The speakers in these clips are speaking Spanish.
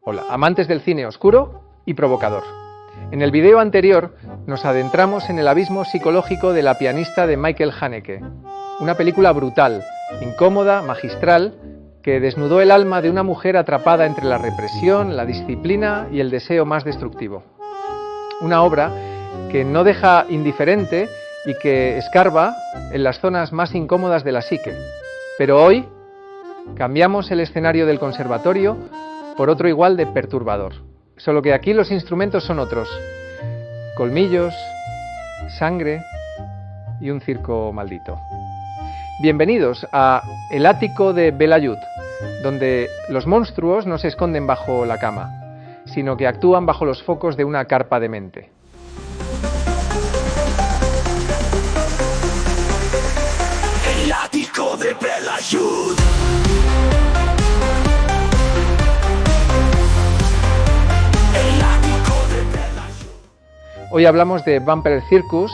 Hola, amantes del cine oscuro y provocador. En el video anterior nos adentramos en el abismo psicológico de La pianista de Michael Haneke, una película brutal, incómoda, magistral, que desnudó el alma de una mujer atrapada entre la represión, la disciplina y el deseo más destructivo. Una obra que no deja indiferente y que escarba en las zonas más incómodas de la psique. Pero hoy cambiamos el escenario del conservatorio por otro igual de perturbador. Solo que aquí los instrumentos son otros. Colmillos, sangre y un circo maldito. Bienvenidos a El ático de Belayut, donde los monstruos no se esconden bajo la cama, sino que actúan bajo los focos de una carpa de mente. El ático de Belayut. Hoy hablamos de Vampire Circus,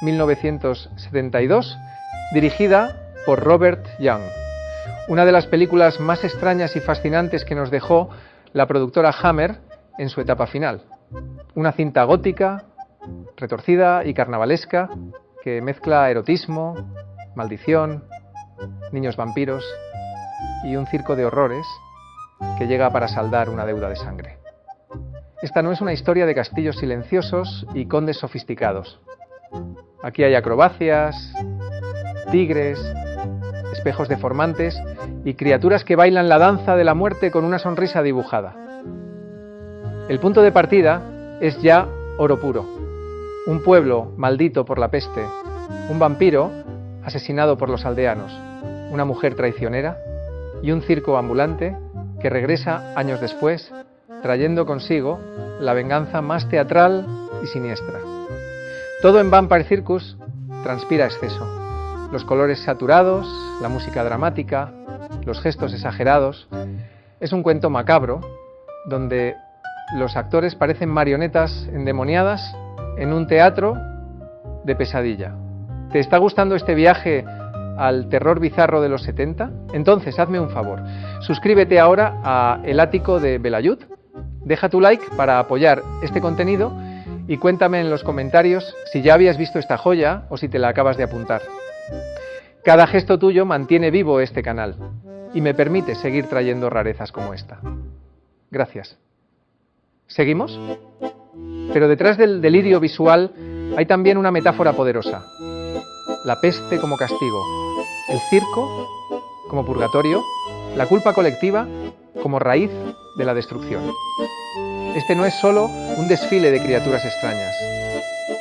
1972, dirigida por Robert Young. Una de las películas más extrañas y fascinantes que nos dejó la productora Hammer en su etapa final. Una cinta gótica, retorcida y carnavalesca que mezcla erotismo, maldición, niños vampiros y un circo de horrores que llega para saldar una deuda de sangre. Esta no es una historia de castillos silenciosos y condes sofisticados. Aquí hay acrobacias, tigres, espejos deformantes y criaturas que bailan la danza de la muerte con una sonrisa dibujada. El punto de partida es ya oro puro. Un pueblo maldito por la peste, un vampiro asesinado por los aldeanos, una mujer traicionera y un circo ambulante que regresa años después trayendo consigo la venganza más teatral y siniestra. Todo en Vampire Circus transpira exceso. Los colores saturados, la música dramática, los gestos exagerados. Es un cuento macabro, donde los actores parecen marionetas endemoniadas en un teatro de pesadilla. ¿Te está gustando este viaje al terror bizarro de los 70? Entonces, hazme un favor. Suscríbete ahora a El ático de Belayut. Deja tu like para apoyar este contenido y cuéntame en los comentarios si ya habías visto esta joya o si te la acabas de apuntar. Cada gesto tuyo mantiene vivo este canal y me permite seguir trayendo rarezas como esta. Gracias. ¿Seguimos? Pero detrás del delirio visual hay también una metáfora poderosa. La peste como castigo, el circo como purgatorio, la culpa colectiva como raíz de la destrucción. Este no es solo un desfile de criaturas extrañas.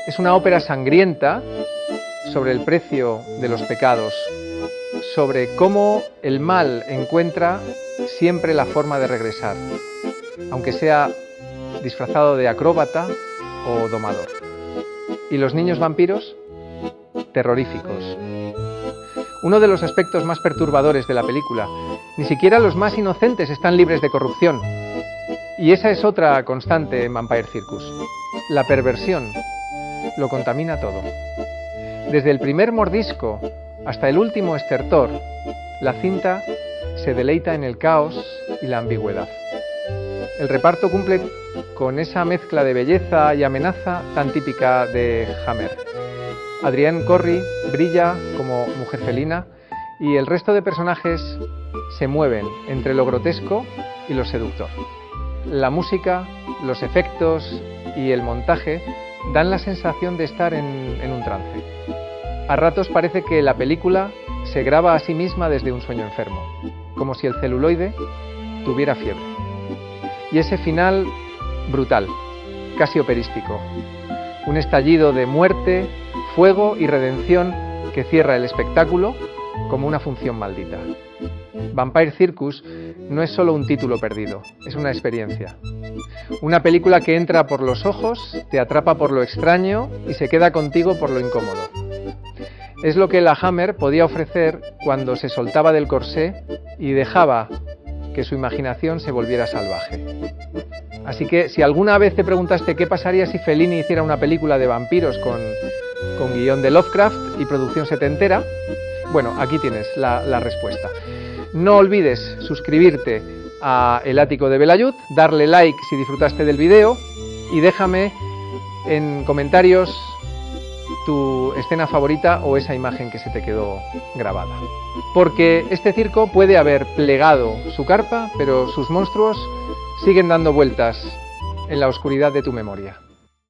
Es una ópera sangrienta sobre el precio de los pecados, sobre cómo el mal encuentra siempre la forma de regresar, aunque sea disfrazado de acróbata o domador. ¿Y los niños vampiros? Terroríficos. Uno de los aspectos más perturbadores de la película, ni siquiera los más inocentes están libres de corrupción. Y esa es otra constante en Vampire Circus. La perversión lo contamina todo. Desde el primer mordisco hasta el último estertor, la cinta se deleita en el caos y la ambigüedad. El reparto cumple con esa mezcla de belleza y amenaza tan típica de Hammer. Adrienne Corry brilla como mujer felina y el resto de personajes se mueven entre lo grotesco y lo seductor. La música, los efectos y el montaje dan la sensación de estar en un trance. A ratos parece que la película se graba a sí misma desde un sueño enfermo, como si el celuloide tuviera fiebre. Y ese final brutal, casi operístico. Un estallido de muerte, fuego y redención que cierra el espectáculo como una función maldita. Vampire Circus no es solo un título perdido, es una experiencia. Una película que entra por los ojos, te atrapa por lo extraño y se queda contigo por lo incómodo. Es lo que la Hammer podía ofrecer cuando se soltaba del corsé y dejaba que su imaginación se volviera salvaje. Así que si alguna vez te preguntaste qué pasaría si Fellini hiciera una película de vampiros con guión de Lovecraft y producción setentera, bueno, aquí tienes la respuesta. No olvides suscribirte a El Ático de Belayud, darle like si disfrutaste del vídeo y déjame en comentarios tu escena favorita o esa imagen que se te quedó grabada. Porque este circo puede haber plegado su carpa, pero sus monstruos siguen dando vueltas en la oscuridad de tu memoria.